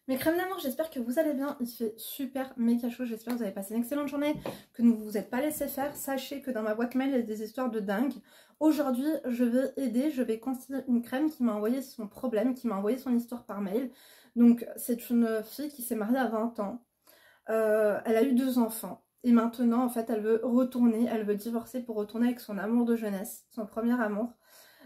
Mes crèmes d'amour, j'espère que vous allez bien. Il fait super méga chaud. J'espère que vous avez passé une excellente journée, que vous ne vous êtes pas laissé faire. Sachez que dans ma boîte mail, il y a des histoires de dingue. Aujourd'hui, je vais aider, je vais conseiller une crème qui m'a envoyé son problème, qui m'a envoyé son histoire par mail. Donc, c'est une fille qui s'est mariée à 20 ans. Elle a eu 2 enfants. Et maintenant, en fait, elle veut retourner, elle veut divorcer pour retourner avec son amour de jeunesse, son premier amour.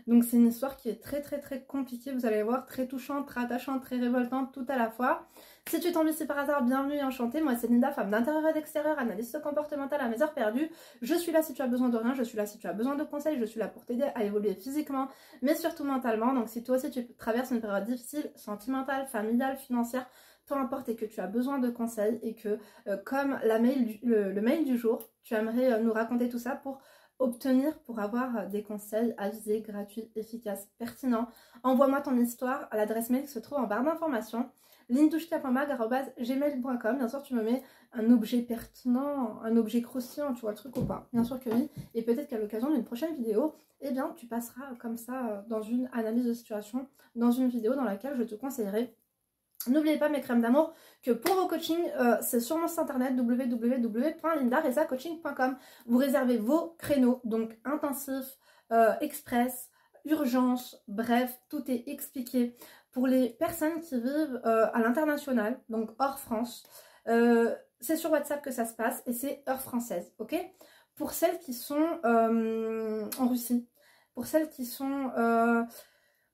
Donc c'est une histoire qui est très compliquée, vous allez voir, très touchante, très attachante, très révoltante, tout à la fois. Si tu tombes ici par hasard, bienvenue et enchantée, moi c'est Linda, femme d'intérieur et d'extérieur, analyste comportementale à mes heures perdues. Je suis là si tu as besoin de rien, je suis là si tu as besoin de conseils, je suis là pour t'aider à évoluer physiquement, mais surtout mentalement. Donc si toi aussi tu traverses une période difficile, sentimentale, familiale, financière, peu importe, et que tu as besoin de conseils et que comme le mail du jour, tu aimerais nous raconter tout ça pour pour avoir des conseils avisés, gratuits, efficaces, pertinents. Envoie-moi ton histoire à l'adresse mail qui se trouve en barre d'informations, lindouchka.mag@gmail.com. Bien sûr, tu me mets un objet pertinent, un objet croustillant, tu vois le truc ou pas? Bien sûr que oui. Et peut-être qu'à l'occasion d'une prochaine vidéo, eh bien, tu passeras comme ça dans une analyse de situation, dans une vidéo dans laquelle je te conseillerai. N'oubliez pas mes crèmes d'amour que pour vos coachings, c'est sur mon site internet www.lindaresacoaching.com. Vous réservez vos créneaux, donc intensif, express, urgence, bref, tout est expliqué. Pour les personnes qui vivent à l'international, donc hors France, c'est sur WhatsApp que ça se passe et c'est heure française, ok? Pour celles qui sont en Russie, pour celles qui sont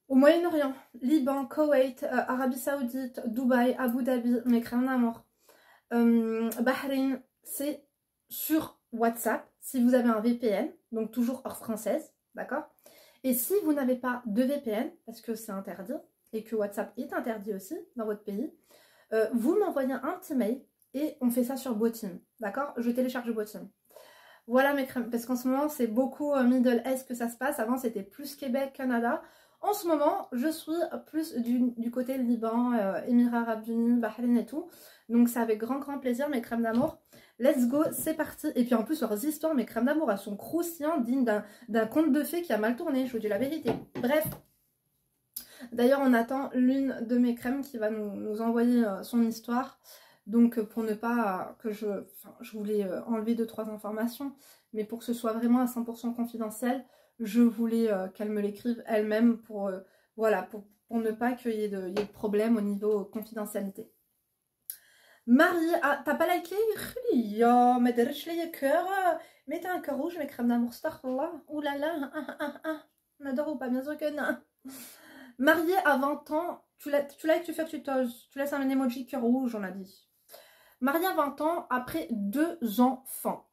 au Moyen-Orient, Liban, Koweït, Arabie Saoudite, Dubaï, Abu Dhabi, mes crèmes d'amour, Bahreïn, c'est sur WhatsApp si vous avez un VPN, donc toujours hors française, d'accord? Et si vous n'avez pas de VPN, parce que c'est interdit, et que WhatsApp est interdit aussi dans votre pays, vous m'envoyez un petit mail et on fait ça sur Botim, d'accord? Je télécharge Botim. Voilà mes crèmes, parce qu'en ce moment c'est beaucoup Middle East que ça se passe, avant c'était plus Québec, Canada. En ce moment, je suis plus du côté Liban, Émirats Arabes Unis, Bahreïn et tout. Donc c'est avec grand plaisir mes crèmes d'amour. Let's go, c'est parti. Et puis en plus, leurs histoires, mes crèmes d'amour, elles sont croustillantes, dignes d'un conte de fée qui a mal tourné, je vous dis la vérité. Bref. D'ailleurs, on attend l'une de mes crèmes qui va nous envoyer son histoire. Donc pour ne pas que je voulais enlever 2-3 informations, mais pour que ce soit vraiment à 100% confidentiel, je voulais qu'elle me l'écrive elle-même pour, voilà, pour ne pas qu'il y ait de problème au niveau confidentialité. Marie, ah, t'as pas liké? Mais درتش ليا cœur, mettez un cœur rouge, mes crèmes d'amour, astaghfirullah. Ouh là là, on adore ou pas, bien sûr que non. Mariée à 20 ans, tu likes, tu fais, tu laisses un emoji cœur rouge, on a dit. Mariée à 20 ans, après 2 enfants.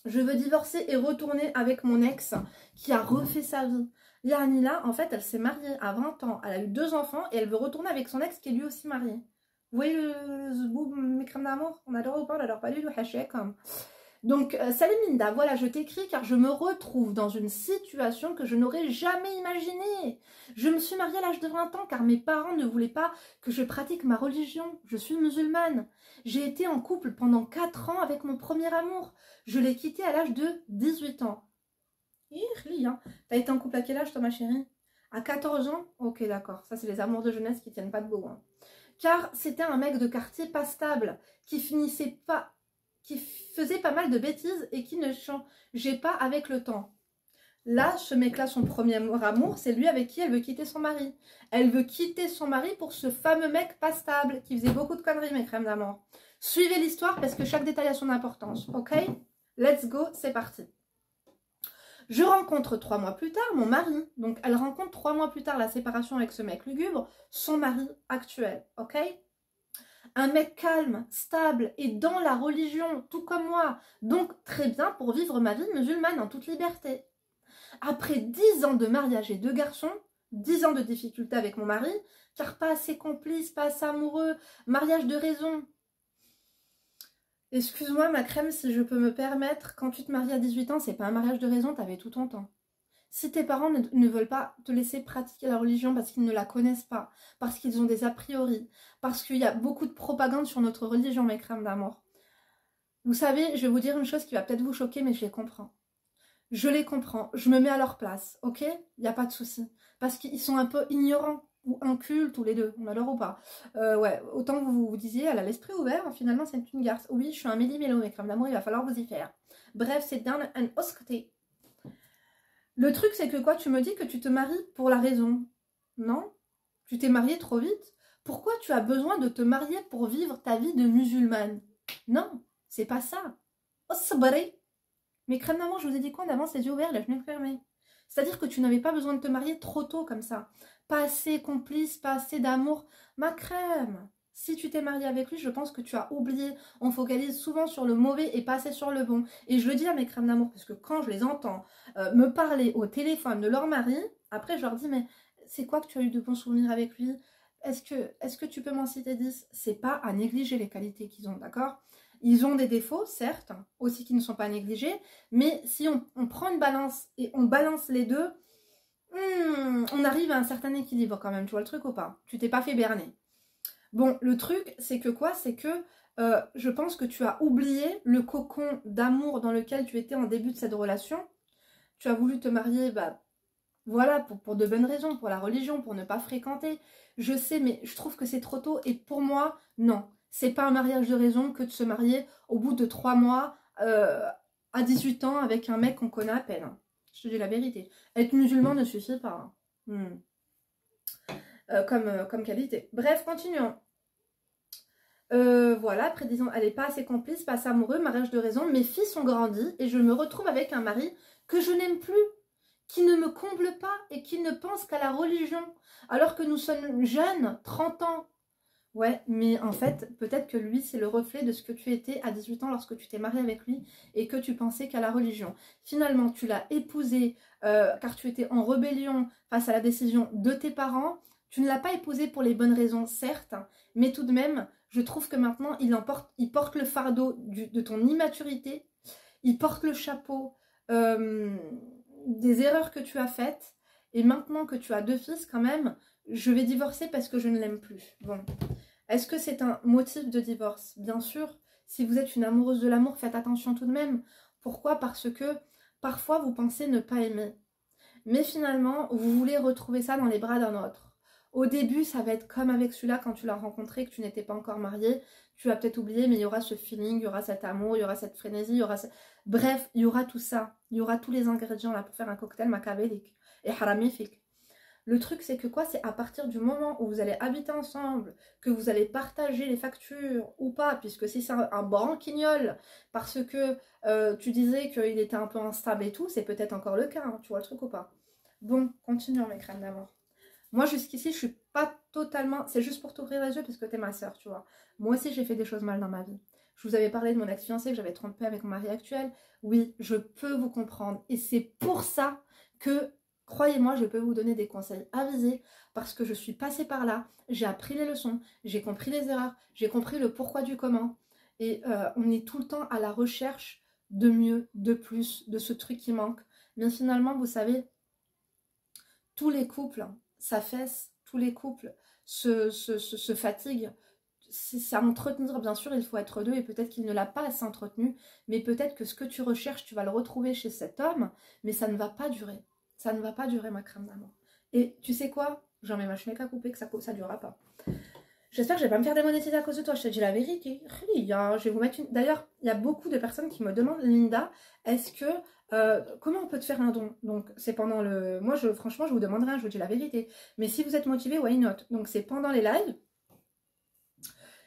Je veux divorcer et retourner avec mon ex qui a refait sa vie. Yanila, en fait, elle s'est mariée à 20 ans. Elle a eu 2 enfants et elle veut retourner avec son ex qui est lui aussi marié. Vous voyez le zboub, mes crèmes d'amour? On adore ou pas? On adore pas du tout, comme. Donc, salut Linda, voilà, je t'écris car je me retrouve dans une situation que je n'aurais jamais imaginée. Je me suis mariée à l'âge de 20 ans car mes parents ne voulaient pas que je pratique ma religion. Je suis musulmane. J'ai été en couple pendant 4 ans avec mon premier amour. Je l'ai quitté à l'âge de 18 ans. Hein. T'as été en couple à quel âge toi ma chérie? À 14 ans? Ok d'accord, ça c'est les amours de jeunesse qui tiennent pas debout. Hein. Car c'était un mec de quartier pas stable, qui faisait pas mal de bêtises et qui ne changeait pas avec le temps. Là, ce mec-là, son premier amour, c'est lui avec qui elle veut quitter son mari. Elle veut quitter son mari pour ce fameux mec pas stable, qui faisait beaucoup de conneries, mes crèmes d'amour. Suivez l'histoire parce que chaque détail a son importance, ok? Let's go, c'est parti. Je rencontre 3 mois plus tard mon mari. Donc, elle rencontre 3 mois plus tard la séparation avec ce mec lugubre, son mari actuel, ok? Un mec calme, stable et dans la religion, tout comme moi. Donc, très bien pour vivre ma vie musulmane en toute liberté. Après 10 ans de mariage et 2 garçons, 10 ans de difficultés avec mon mari, car pas assez complice, pas assez amoureux, mariage de raison. Excuse-moi ma crème, si je peux me permettre, quand tu te maries à 18 ans, c'est pas un mariage de raison, t'avais tout ton temps. Si tes parents ne veulent pas te laisser pratiquer la religion parce qu'ils ne la connaissent pas, parce qu'ils ont des a priori, parce qu'il y a beaucoup de propagande sur notre religion, mes crèmes d'amour. Vous savez, je vais vous dire une chose qui va peut-être vous choquer, mais je les comprends. Je les comprends, je me mets à leur place, ok? Il n'y a pas de souci. Parce qu'ils sont un peu ignorants. ou inculte, ou les deux, on adore ou pas. Ouais, autant que vous vous disiez, elle a l'esprit ouvert, finalement c'est une garce. Oui, je suis un méli-mélo, mes crèmes d'amour, il va falloir vous y faire. Bref, c'est down and oscoté. Le truc, c'est que quoi, tu me dis que tu te maries pour la raison. Non? Tu t'es mariée trop vite? Pourquoi tu as besoin de te marier pour vivre ta vie de musulmane? Non, c'est pas ça. Osbaré. Mais crème d'amour, je vous ai dit quoi en avance, les yeux ouverts, les fenêtres fermées. C'est-à-dire que tu n'avais pas besoin de te marier trop tôt comme ça. Pas assez complice, pas assez d'amour. Ma crème, si tu t'es mariée avec lui, je pense que tu as oublié. On focalise souvent sur le mauvais et pas assez sur le bon. Et je le dis à mes crèmes d'amour, parce que quand je les entends me parler au téléphone de leur mari, après je leur dis, mais c'est quoi que tu as eu de bons souvenirs avec lui? Est-ce que tu peux m'en citer 10? C'est pas à négliger les qualités qu'ils ont, d'accord? Ils ont des défauts, certes, aussi qui ne sont pas négligés, mais si on prend une balance et on balance les deux, on arrive à un certain équilibre quand même, tu vois le truc ou pas? Tu t'es pas fait berner. Bon, le truc, c'est que quoi? C'est que je pense que tu as oublié le cocon d'amour dans lequel tu étais en début de cette relation. Tu as voulu te marier, bah, voilà, pour de bonnes raisons, pour la religion, pour ne pas fréquenter. Je sais, mais je trouve que c'est trop tôt. Et pour moi, non. C'est pas un mariage de raison que de se marier au bout de 3 mois à 18 ans avec un mec qu'on connaît à peine. Je te dis la vérité. Être musulman ne suffit pas. Comme qualité. Bref, continuons. Voilà, après disons, elle n'est pas assez complice, pas assez amoureux, mariage de raison. Mes filles ont grandi et je me retrouve avec un mari que je n'aime plus, qui ne me comble pas et qui ne pense qu'à la religion, alors que nous sommes jeunes, 30 ans. Ouais, mais en fait, peut-être que lui, c'est le reflet de ce que tu étais à 18 ans lorsque tu t'es mariée avec lui et que tu pensais qu'à la religion. Finalement, tu l'as épousé car tu étais en rébellion face à la décision de tes parents. Tu ne l'as pas épousé pour les bonnes raisons, certes, mais tout de même, je trouve que maintenant, il porte le fardeau de ton immaturité, il porte le chapeau des erreurs que tu as faites, et maintenant que tu as 2 fils, quand même, je vais divorcer parce que je ne l'aime plus. Bon. Est-ce que c'est un motif de divorce? Bien sûr. Si vous êtes une amoureuse de l'amour, faites attention tout de même. Pourquoi? Parce que parfois vous pensez ne pas aimer. Mais finalement, vous voulez retrouver ça dans les bras d'un autre. Au début, ça va être comme avec celui-là quand tu l'as rencontré, que tu n'étais pas encore marié. Tu vas peut-être oublier, mais il y aura ce feeling, il y aura cet amour, il y aura cette frénésie, il y aura... Bref, il y aura tout ça. Il y aura tous les ingrédients là pour faire un cocktail machiavélique et haramifique. Le truc, c'est que quoi? C'est à partir du moment où vous allez habiter ensemble, que vous allez partager les factures ou pas, puisque si c'est un branquignol, parce que tu disais qu'il était un peu instable et tout, c'est peut-être encore le cas, hein, tu vois le truc ou pas? Bon, continuons mes crèmes d'amour. Moi, jusqu'ici, je suis pas totalement... C'est juste pour t'ouvrir les yeux parce que t'es ma soeur, tu vois. Moi aussi, j'ai fait des choses mal dans ma vie. Je vous avais parlé de mon ex-fiancé que j'avais trompé avec mon mari actuel. Oui, je peux vous comprendre. Et c'est pour ça que, croyez-moi, je peux vous donner des conseils avisés parce que je suis passée par là. J'ai appris les leçons, j'ai compris les erreurs, j'ai compris le pourquoi du comment. Et on est tout le temps à la recherche de mieux, de plus, de ce truc qui manque. Mais finalement, vous savez, tous les couples s'affaissent, tous les couples se fatiguent. C'est à entretenir, bien sûr, il faut être deux et peut-être qu'il ne l'a pas assez entretenu, mais peut-être que ce que tu recherches, tu vas le retrouver chez cet homme, mais ça ne va pas durer. Ça ne va pas durer, ma crème d'amour. Et tu sais quoi? J'en mets ma chenille à couper, que ça ne durera pas. J'espère que je vais pas me faire démonétiser à cause de toi, je te dis la vérité. Je vais vous mettre une... D'ailleurs, il y a beaucoup de personnes qui me demandent, Linda, est-ce que... comment on peut te faire un don? Donc, c'est pendant le... Moi, franchement, je vous demande rien, je vous dis la vérité. Mais si vous êtes motivé, why not? Donc, c'est pendant les lives.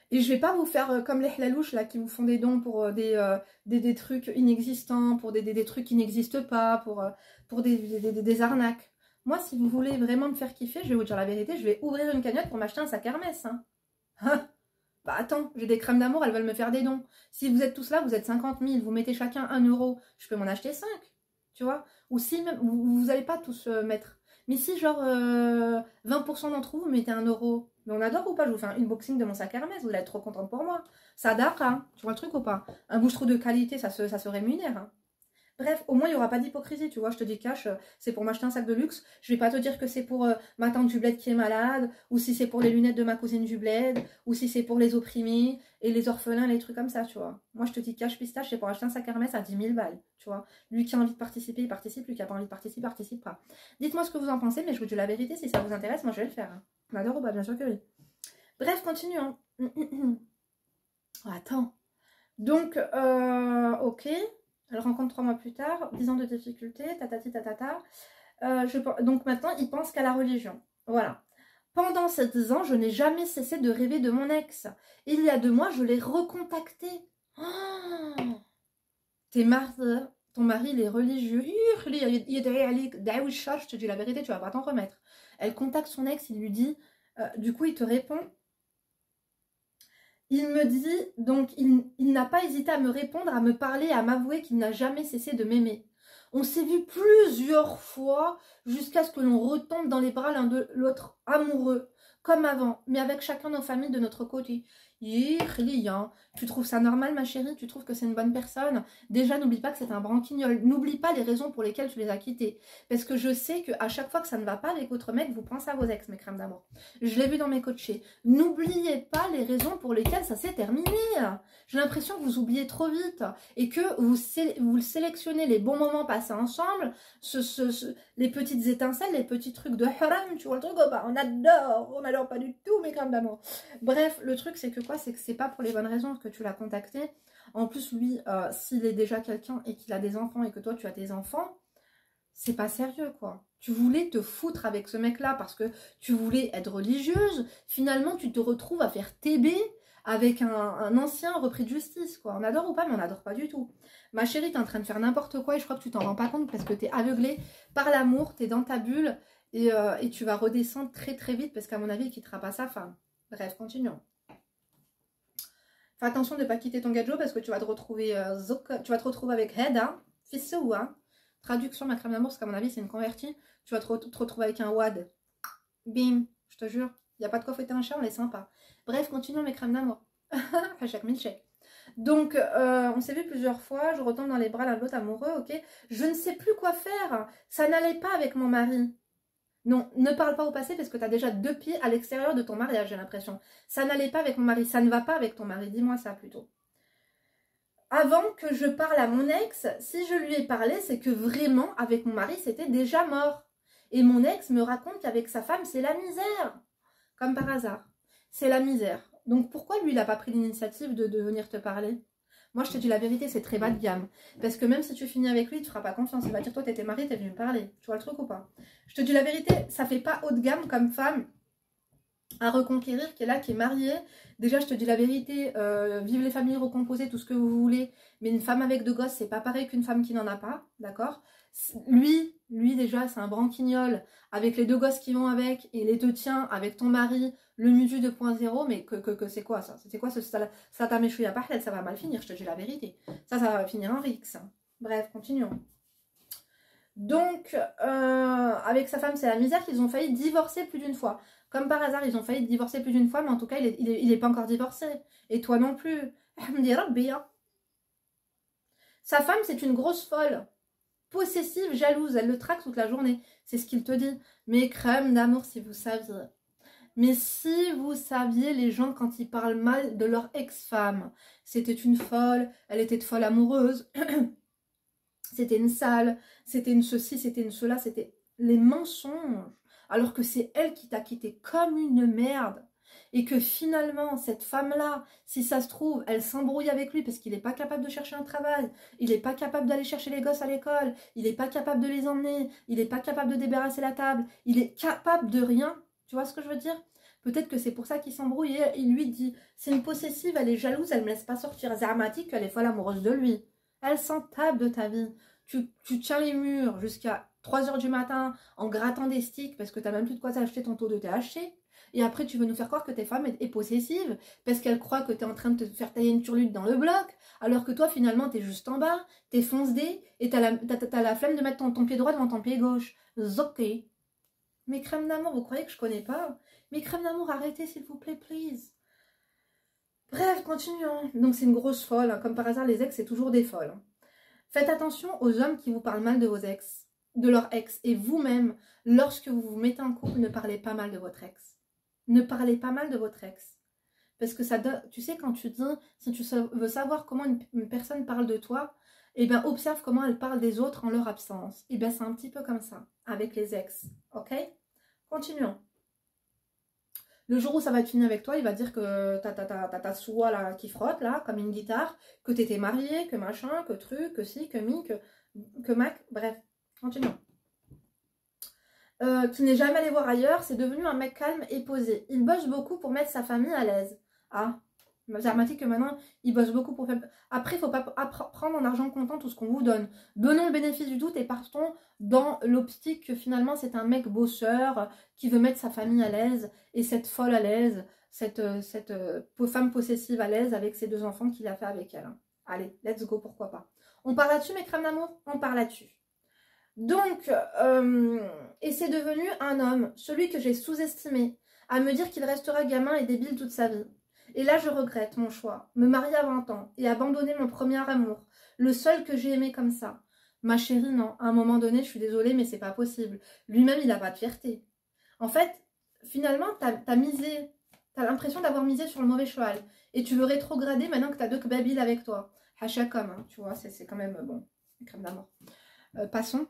Et je vais pas vous faire comme les hlalouches, là, qui vous font des dons pour des trucs inexistants, pour des trucs qui n'existent pas, pour des arnaques. Moi, si vous voulez vraiment me faire kiffer, je vais vous dire la vérité, je vais ouvrir une cagnotte pour m'acheter un sac Hermès, hein. Bah attends, j'ai des crèmes d'amour, elles veulent me faire des dons. Si vous êtes tous là, vous êtes 50 000, vous mettez chacun 1 euro, je peux m'en acheter 5, tu vois. Ou si même, vous n'allez pas tous mettre. Mais si genre 20% d'entre vous mettez 1 euro, mais on adore ou pas? Je vous fais un unboxing de mon sac Hermès, vous allez être trop contente pour moi. Ça date, hein, tu vois le truc ou pas? Un bouche-trou de qualité, ça se rémunère, hein. Bref, au moins, il n'y aura pas d'hypocrisie, tu vois, je te dis cash, c'est pour m'acheter un sac de luxe. Je vais pas te dire que c'est pour ma tante du bled qui est malade, ou si c'est pour les lunettes de ma cousine du bled, ou si c'est pour les opprimés et les orphelins, les trucs comme ça, tu vois. Moi, je te dis cash pistache, c'est pour acheter un sac Hermès à 10 000 balles, tu vois. Lui qui a envie de participer, il participe, lui qui a pas envie de participer, il participera. Dites-moi ce que vous en pensez, mais je vous dis la vérité, si ça vous intéresse, moi je vais le faire, hein. On adore ou pas? Bien sûr que oui. Bref, continuons. Oh, attends. Donc, ok. Elle rencontre 3 mois plus tard, 10 ans de difficulté, tatati tatata. Donc maintenant, il pense qu'à la religion. Voilà. Pendant ces 10 ans, je n'ai jamais cessé de rêver de mon ex. Il y a 2 mois, je l'ai recontacté. Oh, t'es marié, ton mari, il est religieux. Je te dis la vérité, tu vas pas t'en remettre. Elle contacte son ex, il lui dit, du coup, il te répond. Il me dit, donc il n'a pas hésité à me répondre, à me parler, à m'avouer qu'il n'a jamais cessé de m'aimer. On s'est vu plusieurs fois jusqu'à ce que l'on retombe dans les bras l'un de l'autre, amoureux, comme avant, mais avec chacun nos familles de notre côté. Tu trouves ça normal, ma chérie? Tu trouves que c'est une bonne personne? Déjà, n'oublie pas que c'est un branquignol. N'oublie pas les raisons pour lesquelles tu les as quittés. Parce que je sais qu'à chaque fois que ça ne va pas avec votre mec, vous pensez à vos ex, mes crèmes d'amour. Je l'ai vu dans mes coachés. N'oubliez pas les raisons pour lesquelles ça s'est terminé. J'ai l'impression que vous oubliez trop vite et que vous sélectionnez les bons moments passés ensemble, les petites étincelles, les petits trucs de haram, tu vois le truc, oh bah, on adore pas du tout mes crèmes d'amour. Bref, le truc c'est que quoi, c'est que c'est pas pour les bonnes raisons que tu l'as contacté. En plus, lui, s'il est déjà quelqu'un et qu'il a des enfants et que toi tu as des enfants, c'est pas sérieux quoi. Tu voulais te foutre avec ce mec-là parce que tu voulais être religieuse. Finalement, tu te retrouves à faire TB avec un ancien repris de justice, quoi. On adore ou pas, mais on n'adore pas du tout. Ma chérie, t'es en train de faire n'importe quoi et je crois que tu t'en rends pas compte parce que t'es aveuglée par l'amour, t'es dans ta bulle et tu vas redescendre très très vite parce qu'à mon avis, il quittera pas sa femme. Bref, continuons. Fais attention de ne pas quitter ton gadget parce que tu vas te retrouver, avec Heda, fils ou hein. Traduction, ma crème d'amour, parce qu'à mon avis, c'est une convertie. Tu vas te retrouver avec un wad. Bim, je te jure. Il n'y a pas de quoi fouetter un chat, on est sympa. Bref, continuons mes crèmes d'amour. Chaque milkshake. Donc, on s'est vu plusieurs fois. Je retombe dans les bras l'un de l'autre amoureux, ok. Je ne sais plus quoi faire. Ça n'allait pas avec mon mari. Non, ne parle pas au passé parce que tu as déjà 2 pieds à l'extérieur de ton mariage, j'ai l'impression. Ça n'allait pas avec mon mari. Ça ne va pas avec ton mari. Dis-moi ça plutôt. Avant que je parle à mon ex, si je lui ai parlé, c'est que vraiment, avec mon mari, c'était déjà mort. Et mon ex me raconte qu'avec sa femme, c'est la misère. Comme par hasard. C'est la misère. Donc pourquoi lui, il n'a pas pris l'initiative de venir te parler? Moi, je te dis la vérité, c'est très bas de gamme. Parce que même si tu finis avec lui, il ne te fera pas confiance. Il va dire, toi, t'étais mariée, t'es venu me parler. Tu vois le truc ou pas? Je te dis la vérité, ça fait pas haut de gamme comme femme à reconquérir, qui est là, qui est mariée. Déjà, je te dis la vérité, vive les familles recomposées, tout ce que vous voulez, mais une femme avec 2 gosses, c'est pas pareil qu'une femme qui n'en a pas, d'accord? Lui déjà, c'est un branquignol, avec les 2 gosses qui vont avec, et les 2 tiens, avec ton mari, le musu 2.0, mais que c'est quoi ça? C'est quoi ce ça t'a méchoui à parler, ça va mal finir, je te dis la vérité. Ça va finir en rix. Bref, continuons. Donc, avec sa femme, c'est la misère qu'ils ont failli divorcer plus d'une fois. Comme par hasard, ils ont failli divorcer plus d'une fois, mais en tout cas, il est pas encore divorcé. Et toi non plus. Sa femme, c'est une grosse folle. Possessive, jalouse, elle le traque toute la journée. C'est ce qu'il te dit. Mais crème d'amour, si vous saviez. Mais si vous saviez, les gens, quand ils parlent mal de leur ex-femme, c'était une folle, elle était folle amoureuse, c'était une sale, c'était une ceci, c'était une cela, c'était les mensonges. Alors que c'est elle qui t'a quitté comme une merde. Et que finalement, cette femme-là, si ça se trouve, elle s'embrouille avec lui parce qu'il n'est pas capable de chercher un travail, il n'est pas capable d'aller chercher les gosses à l'école, il n'est pas capable de les emmener, il n'est pas capable de débarrasser la table, il est capable de rien. Tu vois ce que je veux dire? Peut-être que c'est pour ça qu'il s'embrouille et il lui dit, c'est une possessive, elle est jalouse, elle ne me laisse pas sortir. Zarmatique, elle est folle amoureuse de lui. Elle s'en tape de ta vie. Tu tiens les murs jusqu'à 3 h du matin en grattant des sticks parce que tu n'as même plus de quoi t'acheter ton taux de THC. Et après, tu veux nous faire croire que ta femme est possessive parce qu'elle croit que tu es en train de te faire tailler une turlute dans le bloc, alors que toi, finalement, tu es juste en bas, tu es fonce-dé et tu as la flemme de mettre ton pied droit devant ton pied gauche. Zoké. Mes crèmes d'amour, vous croyez que je connais pas? Mes crèmes d'amour, arrêtez s'il vous plaît, please. Bref, continuons. Donc c'est une grosse folle. Hein. Comme par hasard, les ex, c'est toujours des folles. Hein. Faites attention aux hommes qui vous parlent mal de vos ex, de leur ex. Et vous-même, lorsque vous vous mettez en couple, ne parlez pas mal de votre ex. Ne parlez pas mal de votre ex. Parce que ça donne, tu sais, quand tu dis, si tu veux savoir comment une personne parle de toi, eh bien, observe comment elle parle des autres en leur absence. Eh bien, c'est un petit peu comme ça, avec les ex. Ok? Continuons. Le jour où ça va être fini avec toi, il va dire que t'as ta soie là qui frotte là, comme une guitare, que t'étais marié, que machin, que truc, que si, que mi, que mac, bref, continuons. Qui n'est jamais allé voir ailleurs, c'est devenu un mec calme et posé. Il bosse beaucoup pour mettre sa famille à l'aise. Ah, j'ai remarqué que maintenant, il bosse beaucoup pour faire... Après, il ne faut pas prendre en argent comptant tout ce qu'on vous donne. Donnons le bénéfice du doute et partons dans l'optique que finalement, c'est un mec bosseur qui veut mettre sa famille à l'aise et cette folle à l'aise, cette femme possessive à l'aise avec ses 2 enfants qu'il a fait avec elle. Allez, let's go, pourquoi pas. On part là-dessus, mes crèmes d'amour? On part là-dessus. Donc, et c'est devenu un homme, celui que j'ai sous-estimé, à me dire qu'il restera gamin et débile toute sa vie. Et là, je regrette mon choix, me marier à 20 ans et abandonner mon premier amour, le seul que j'ai aimé comme ça. Ma chérie, non, à un moment donné, je suis désolée, mais c'est pas possible. Lui-même, il n'a pas de fierté. En fait, finalement, t'as misé, t'as l'impression d'avoir misé sur le mauvais cheval. Et tu veux rétrograder maintenant que t'as 2 babiles avec toi. Hachakom, hein, tu vois, c'est quand même, bon, crème d'amour. Passons.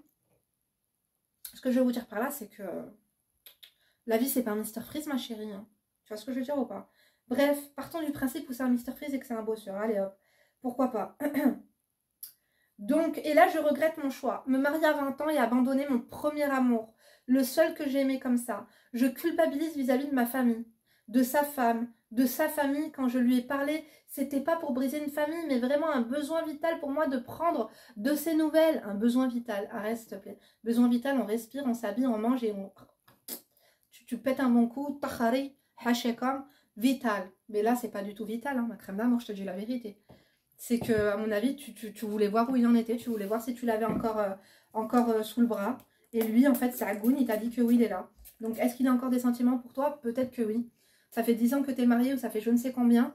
Ce que je vais vous dire par là, c'est que la vie, c'est pas un Mr Freeze, ma chérie. Hein. Tu vois ce que je veux dire ou pas? Bref, partons du principe où c'est un Mr Freeze et que c'est un bosseur. Allez hop, pourquoi pas. Donc, et là, je regrette mon choix. Me marier à 20 ans et abandonner mon premier amour. Le seul que j'ai aimé comme ça. Je culpabilise vis-à-vis de ma famille, de sa femme, de sa famille. Quand je lui ai parlé, c'était pas pour briser une famille, mais vraiment un besoin vital pour moi de prendre de ses nouvelles. Un besoin vital. Arrête, s'il te plaît. Besoin vital, on respire, on s'habille, on mange et on... Tu pètes un bon coup. Tahari, hachekam, vital. Mais là, c'est pas du tout vital, hein, ma crème d'amour, je te dis la vérité. C'est que, à mon avis, tu voulais voir où il en était, tu voulais voir si tu l'avais encore sous le bras. Et lui, en fait, c'est Agoun, il t'a dit que oui, il est là. Donc, est-ce qu'il a encore des sentiments pour toi? Peut-être que oui. Ça fait 10 ans que tu es mariée ou ça fait je ne sais combien.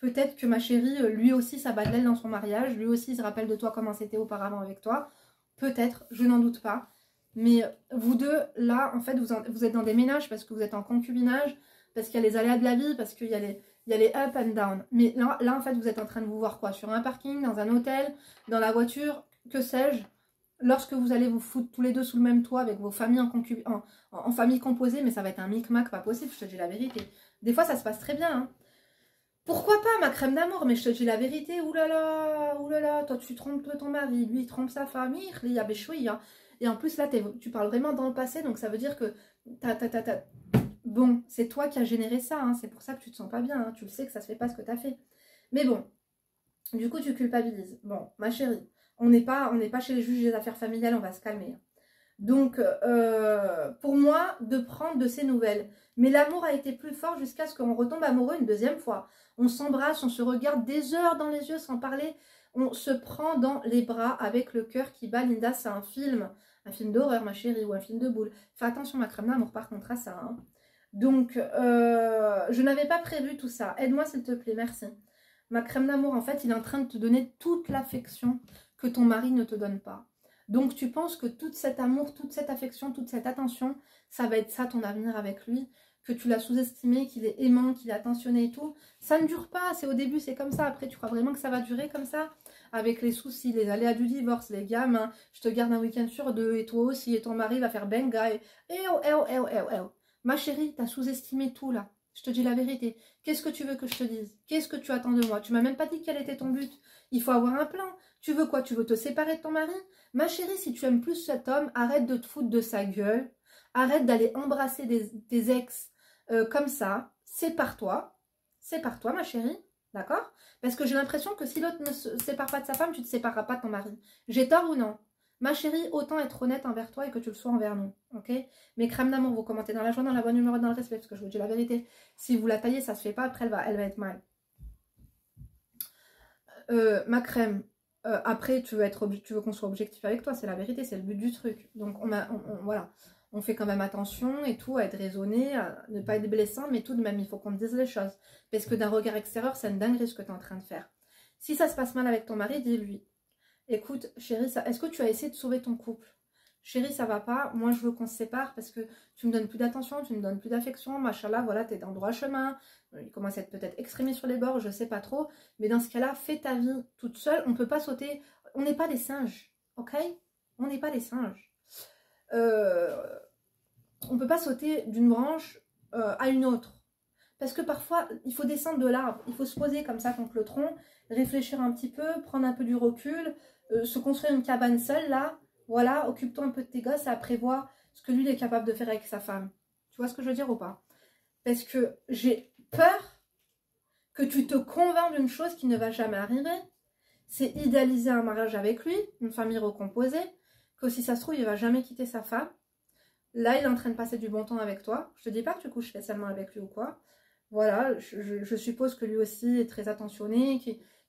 Peut-être que ma chérie, lui aussi, ça bat de l'aile dans son mariage. Lui aussi, il se rappelle de toi comment c'était auparavant avec toi. Peut-être, je n'en doute pas. Mais vous deux, là, en fait, vous êtes dans des ménages parce que vous êtes en concubinage, parce qu'il y a les aléas de la vie, parce qu'il y a les up and down. Mais là, en fait, vous êtes en train de vous voir quoi? Sur un parking, dans un hôtel, dans la voiture, que sais-je? Lorsque vous allez vous foutre tous les deux sous le même toit avec vos familles en famille composée, mais ça va être un micmac pas possible, je te dis la vérité. Des fois, ça se passe très bien. Hein. Pourquoi pas ma crème d'amour? Mais je te dis la vérité, oulala, toi tu trompes ton mari, lui il trompe sa famille, il y a béchoui. Hein. Et en plus, là, tu parles vraiment dans le passé, donc ça veut dire que bon, c'est toi qui as généré ça, hein, c'est pour ça que tu te sens pas bien, hein, tu le sais que ça se fait pas ce que tu as fait. Mais bon, du coup, tu culpabilises. Bon, ma chérie, on n'est pas chez les juges des affaires familiales, on va se calmer. Donc, pour moi, de prendre de ces nouvelles. Mais l'amour a été plus fort jusqu'à ce qu'on retombe amoureux une 2e fois. On s'embrasse, on se regarde des heures dans les yeux sans parler. On se prend dans les bras avec le cœur qui bat. Linda, c'est un film d'horreur, ma chérie, ou un film de boule. Fais attention, ma crème d'amour, par contre, à ça. Hein. Donc, je n'avais pas prévu tout ça. Aide-moi, s'il te plaît, merci. Ma crème d'amour, en fait, il est en train de te donner toute l'affection que ton mari ne te donne pas. Donc, tu penses que tout cet amour, toute cette affection, toute cette attention, ça va être ça ton avenir avec lui, que tu l'as sous-estimé, qu'il est aimant, qu'il est attentionné et tout. Ça ne dure pas, c'est au début, c'est comme ça. Après, tu crois vraiment que ça va durer comme ça? Avec les soucis, les aléas du divorce, les gamins, je te garde un week-end sur 2, et toi aussi, et ton mari va faire benga, et oh. Ma chérie, t'as sous-estimé tout là. Je te dis la vérité. Qu'est-ce que tu veux que je te dise? Qu'est-ce que tu attends de moi? Tu m'as même pas dit quel était ton but. Il faut avoir un plan. Tu veux quoi? Tu veux te séparer de ton mari? Ma chérie, si tu aimes plus cet homme, arrête de te foutre de sa gueule. Arrête d'aller embrasser tes ex comme ça. Sépare-toi. Sépare-toi, ma chérie. D'accord? Parce que j'ai l'impression que si l'autre ne se sépare pas de sa femme, tu ne te sépareras pas de ton mari. J'ai tort ou non? Ma chérie, autant être honnête envers toi et que tu le sois envers nous. Ok? Mes crèmes d'amour, vous commentez dans la joie, dans la bonne humeur et dans le respect, parce que je vous dis la vérité. Si vous la taillez, ça se fait pas, après elle va être mal. Ma crème, après tu veux qu'on soit objectif avec toi, c'est la vérité, c'est le but du truc. Donc voilà, on fait quand même attention et tout, à être raisonné, à ne pas être blessant, mais tout de même, il faut qu'on te dise les choses. Parce que d'un regard extérieur, c'est une dinguerie ce que tu es en train de faire. Si ça se passe mal avec ton mari, dis-lui. Écoute, chérie, est-ce que tu as essayé de sauver ton couple? Chérie, ça va pas, moi je veux qu'on se sépare parce que tu me donnes plus d'attention, tu me donnes plus d'affection, machallah, voilà, t'es dans le droit chemin, il commence à être peut-être extrémiste sur les bords, je sais pas trop, mais dans ce cas-là, fais ta vie toute seule, on peut pas sauter, on n'est pas des singes, ok? On n'est pas des singes. On peut pas sauter d'une branche à une autre, Parce que parfois, il faut descendre de l'arbre. Il faut se poser comme ça contre le tronc, réfléchir un petit peu, prendre un peu du recul, se construire une cabane seule, là. Voilà, occupe-toi un peu de tes gosses et après voir ce que lui il est capable de faire avec sa femme. Tu vois ce que je veux dire ou pas? Parce que j'ai peur que tu te convaincs d'une chose qui ne va jamais arriver. C'est idéaliser un mariage avec lui, une famille recomposée, que si ça se trouve, il ne va jamais quitter sa femme. Là, il est en train de passer du bon temps avec toi. Je te dis pas que tu couches spécialement avec lui ou quoi. Voilà, je suppose que lui aussi est très attentionné,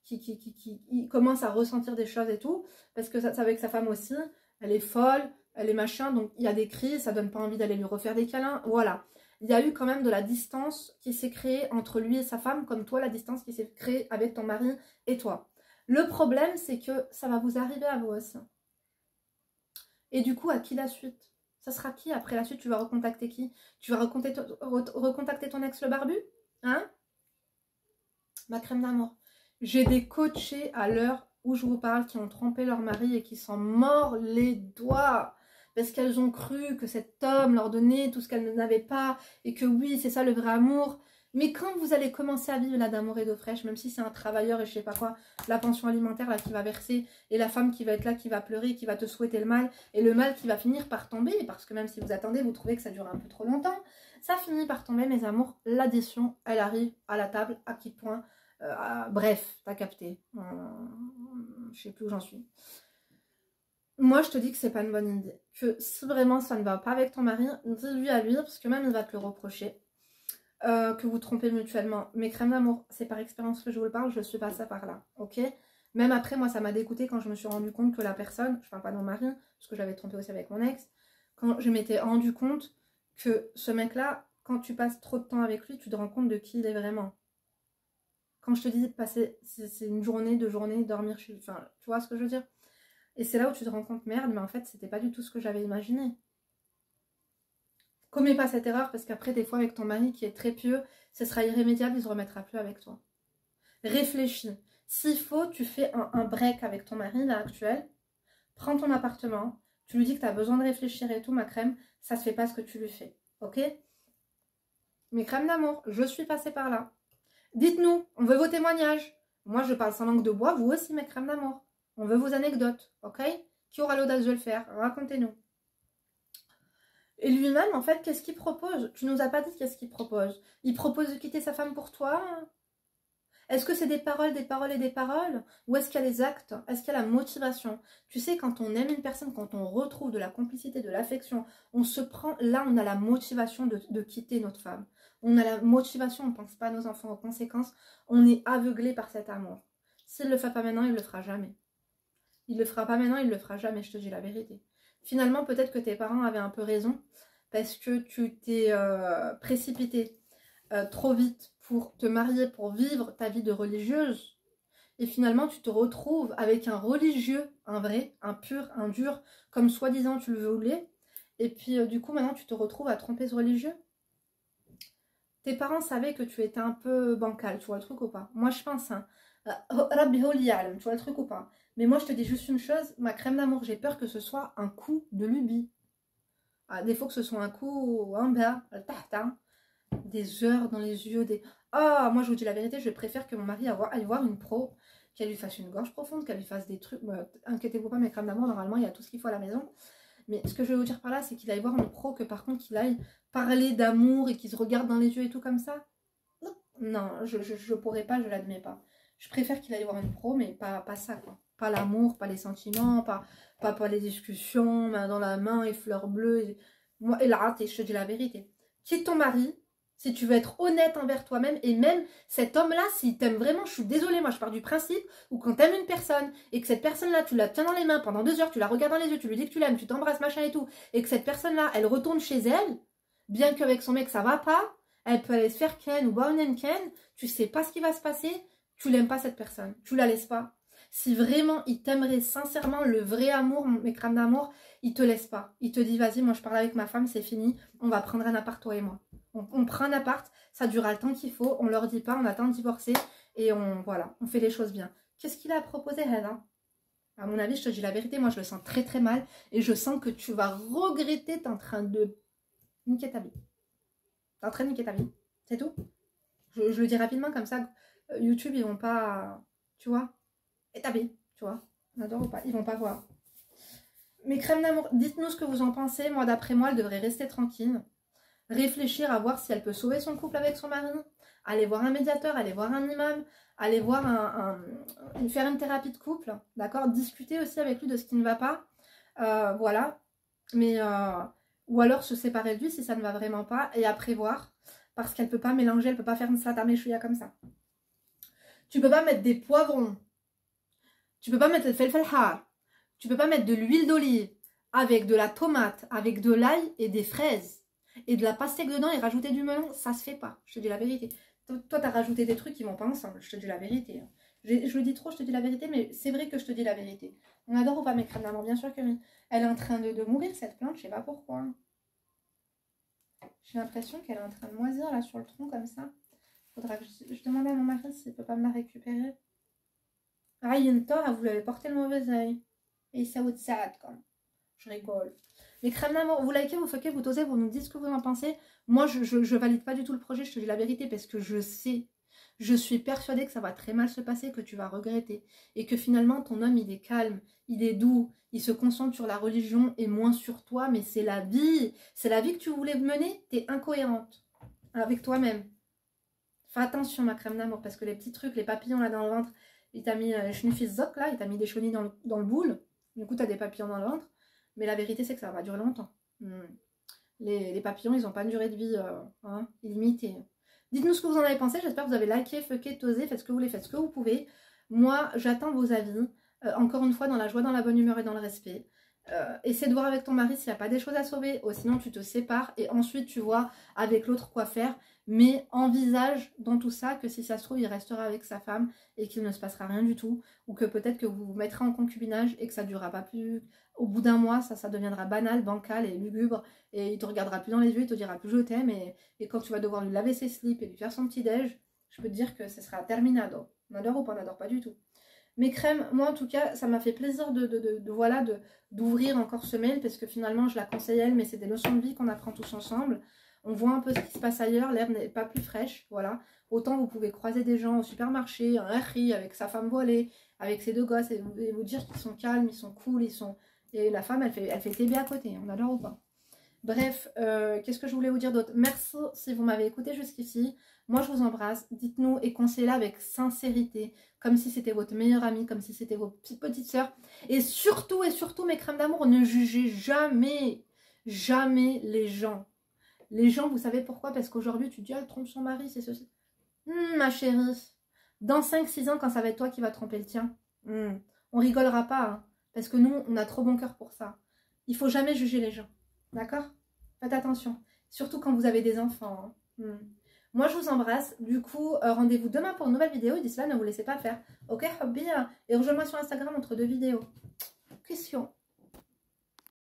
qui commence à ressentir des choses et tout, parce que ça avec sa femme aussi, elle est folle, elle est machin, donc il y a des cris, ça donne pas envie d'aller lui refaire des câlins, voilà. Il y a eu quand même de la distance qui s'est créée entre lui et sa femme, comme toi, la distance qui s'est créée avec ton mari et toi. Le problème, c'est que ça va vous arriver à vous aussi. Et du coup, à qui la suite? Ça sera qui après la suite? Tu vas recontacter qui? Tu vas recontacter ton ex le barbu? Hein? Ma crème d'amour. J'ai des coachés à l'heure où je vous parle qui ont trompé leur mari et qui s'en mordent les doigts. Parce qu'elles ont cru que cet homme leur donnait tout ce qu'elles n'avaient pas. Et que oui, c'est ça le vrai amour. Mais quand vous allez commencer à vivre là d'amour et d'eau fraîche, même si c'est un travailleur et je sais pas quoi, la pension alimentaire là qui va verser, et la femme qui va être là, qui va pleurer, qui va te souhaiter le mal, et le mal qui va finir par tomber, parce que même si vous attendez, vous trouvez que ça dure un peu trop longtemps, ça finit par tomber, mes amours. L'addition, elle arrive à la table, à qui point, bref, t'as capté. Je sais plus où j'en suis. Moi, je te dis que c'est pas une bonne idée. Que si vraiment ça ne va pas avec ton mari, dis-lui à lui, parce que même il va te le reprocher. Que vous trompez mutuellement. Mais crème d'amour, c'est par expérience que je vous le parle, je suis passée par là, ok? Même après, moi, ça m'a dégoûté quand je me suis rendu compte que la personne, je parle pas de mon mari, parce que j'avais trompé aussi avec mon ex, quand je m'étais rendu compte que ce mec-là, quand tu passes trop de temps avec lui, tu te rends compte de qui il est vraiment. Quand je te dis de passer, c'est une journée, 2 journées, dormir chez lui, enfin, tu vois ce que je veux dire? Et c'est là où tu te rends compte, merde, mais en fait, c'était pas du tout ce que j'avais imaginé. Commets pas cette erreur parce qu'après, des fois, avec ton mari qui est très pieux, ce sera irrémédiable, il ne se remettra plus avec toi. Réfléchis. S'il faut, tu fais un break avec ton mari, là, actuel. Prends ton appartement. Tu lui dis que tu as besoin de réfléchir et tout, ma crème. Ça ne se fait pas ce que tu lui fais. Ok? Mes crèmes d'amour, je suis passée par là. Dites-nous, on veut vos témoignages. Moi, je parle sans langue de bois, vous aussi, mes crèmes d'amour. On veut vos anecdotes. Ok? Qui aura l'audace de le faire? Racontez-nous. Et lui-même, en fait, qu'est-ce qu'il propose? Tu nous as pas dit qu'est-ce qu'il propose. Il propose de quitter sa femme pour toi? Est-ce que c'est des paroles et des paroles? Ou est-ce qu'il y a les actes? Est-ce qu'il y a la motivation? Tu sais, quand on aime une personne, quand on retrouve de la complicité, de l'affection, on se prend... Là, on a la motivation de quitter notre femme. On a la motivation, on ne pense pas à nos enfants, aux conséquences. On est aveuglé par cet amour. S'il ne le fait pas maintenant, il ne le fera jamais. Il ne le fera pas maintenant, il ne le fera jamais, je te dis la vérité. Finalement, peut-être que tes parents avaient un peu raison parce que tu t'es précipité trop vite pour te marier, pour vivre ta vie de religieuse. Et finalement, tu te retrouves avec un religieux, un vrai, un pur, un dur, comme soi-disant tu le voulais. Et puis, du coup, maintenant, tu te retrouves à tromper ce religieux. Tes parents savaient que tu étais un peu bancal, tu vois le truc ou pas? Moi, je pense, hein, Rabbi Holial, tu vois le truc ou pas? Mais moi, je te dis juste une chose, ma crème d'amour, j'ai peur que ce soit un coup de lubie. À défaut que ce soit un coup, un bas, des heures dans les yeux, des... Ah, moi, je vous dis la vérité, je préfère que mon mari aille voir une pro, qu'elle lui fasse une gorge profonde, qu'elle lui fasse des trucs... inquiétez-vous pas, mes crèmes d'amour, normalement, il y a tout ce qu'il faut à la maison. Mais ce que je vais vous dire par là, c'est qu'il aille voir une pro, que par contre, qu'il aille parler d'amour et qu'il se regarde dans les yeux et tout comme ça. Non, je pourrais pas, je l'admets pas. Je préfère qu'il aille voir une pro, mais pas ça, quoi. Pas l'amour, pas les sentiments, pas les discussions, main dans la main et fleurs bleues. Moi, et là, je te dis la vérité. Quitte ton mari, si tu veux être honnête envers toi-même, et même cet homme-là, s'il t'aime vraiment, je suis désolée, moi je pars du principe où quand t'aimes une personne, et que cette personne-là, tu la tiens dans les mains pendant 2 heures, tu la regardes dans les yeux, tu lui dis que tu l'aimes, tu t'embrasses, machin et tout, et que cette personne-là, elle retourne chez elle, bien qu'avec son mec ça va pas, elle peut aller se faire ken ou boire une ken, tu sais pas ce qui va se passer, tu l'aimes pas cette personne, tu la laisses pas. Si vraiment il t'aimerait sincèrement, le vrai amour, mes crèmes d'amour, il te laisse pas. Il te dit vas-y, moi je parle avec ma femme, c'est fini, on va prendre un appart toi et moi. On prend un appart, ça durera le temps qu'il faut, on leur dit pas, on attend de divorcer et voilà, on fait les choses bien. Qu'est-ce qu'il a proposé, Hannah? À mon avis, je te dis la vérité, moi je le sens très très mal et je sens que tu vas regretter, t'es en train de niquer ta vie. T'es en train de niquer ta vie, c'est tout. Je le dis rapidement comme ça, YouTube, ils vont pas, tu vois, établir, tu vois. On adore ou pas, ils vont pas voir. Mes crèmes d'amour, dites-nous ce que vous en pensez. Moi, d'après moi, elle devrait rester tranquille. Réfléchir à voir si elle peut sauver son couple avec son mari. Aller voir un médiateur, aller voir un imam, aller voir faire une thérapie de couple, d'accord. Discuter aussi avec lui de ce qui ne va pas. Voilà. Mais, ou alors se séparer de lui si ça ne va vraiment pas et après voir. Parce qu'elle peut pas mélanger, elle peut pas faire une salade méchouilla comme ça. Tu peux pas mettre des poivrons. Tu peux pas mettre le felfel har. Tu peux pas mettre de l'huile d'olive avec de la tomate, avec de l'ail et des fraises et de la pastèque dedans et rajouter du melon. Ça se fait pas, je te dis la vérité. Toi, t'as rajouté des trucs qui vont pas ensemble, je te dis la vérité. Je le dis trop, je te dis la vérité, mais c'est vrai que je te dis la vérité. On adore ou pas mes crèmes d'amour? Bien sûr que oui. Elle est en train de mourir cette plante, je sais pas pourquoi. J'ai l'impression qu'elle est en train de moisir là sur le tronc comme ça. Faudra que je demande à mon mari s'il peut pas me la récupérer. Ah, Yentor, vous lui avez porté le mauvais oeil. Et ça vous sad quand même. Je rigole. Les crèmes d'amour, vous likez, vous fuckez, vous tosez, vous nous dites ce que vous en pensez. Moi, je valide pas du tout le projet, je te dis la vérité, parce que je sais, je suis persuadée que ça va très mal se passer, que tu vas regretter. Et que finalement, ton homme, il est calme, il est doux, il se concentre sur la religion et moins sur toi, mais c'est la vie. C'est la vie que tu voulais mener, t'es incohérente avec toi-même. Fais attention, ma crème d'amour, parce que les petits trucs, les papillons là dans le ventre, il t'a mis Schnuffiszok là, il t'a mis des chenilles dans le boule. Du coup, tu as des papillons dans le ventre. Mais la vérité, c'est que ça va pas durer longtemps. Les papillons, ils n'ont pas une durée de vie illimitée. Dites-nous ce que vous en avez pensé. J'espère que vous avez liké, fucké, tosé. Faites ce que vous voulez, faites ce que vous pouvez. Moi, j'attends vos avis. Encore une fois, dans la joie, dans la bonne humeur et dans le respect. Essaie de voir avec ton mari s'il n'y a pas des choses à sauver. Ou sinon, tu te sépares. Et ensuite, tu vois avec l'autre quoi faire. Mais envisage dans tout ça que si ça se trouve, il restera avec sa femme et qu'il ne se passera rien du tout. Ou que peut-être que vous vous mettrez en concubinage et que ça ne durera pas plus. Au bout d'un mois, ça deviendra banal, bancal et lugubre. Et il ne te regardera plus dans les yeux, il te dira plus je t'aime. Et quand tu vas devoir lui laver ses slips et lui faire son petit déj, je peux te dire que ce sera terminado. On adore ou pas, on n'adore pas du tout. Mes crèmes, moi en tout cas, ça m'a fait plaisir d'ouvrir encore ce mail parce que finalement je la conseille elle, mais c'est des leçons de vie qu'on apprend tous ensemble. On voit un peu ce qui se passe ailleurs, l'herbe n'est pas plus fraîche, voilà. Autant vous pouvez croiser des gens au supermarché, un riz avec sa femme voilée, avec ses deux gosses, et vous dire qu'ils sont calmes, ils sont cool, et la femme, elle fait TB à côté, on adore ou pas. Bref, qu'est-ce que je voulais vous dire d'autre? Merci si vous m'avez écouté jusqu'ici. Moi, je vous embrasse. Dites-nous et conseillez-la avec sincérité, comme si c'était votre meilleure amie, comme si c'était vos petites sœurs. Et surtout, mes crèmes d'amour, ne jugez jamais, jamais les gens. Les gens, vous savez pourquoi? Parce qu'aujourd'hui, tu dis, elle trompe son mari, c'est ceci. Ma chérie, dans 5-6 ans, quand ça va être toi qui vas tromper le tien, on rigolera pas, hein, parce que nous, on a trop bon cœur pour ça. Il faut jamais juger les gens, d'accord? Faites attention, surtout quand vous avez des enfants. Hein. Moi, je vous embrasse. Du coup, rendez-vous demain pour une nouvelle vidéo. Et d'ici là, ne vous laissez pas faire. Ok, hobby, et rejoins-moi sur Instagram entre deux vidéos. Question.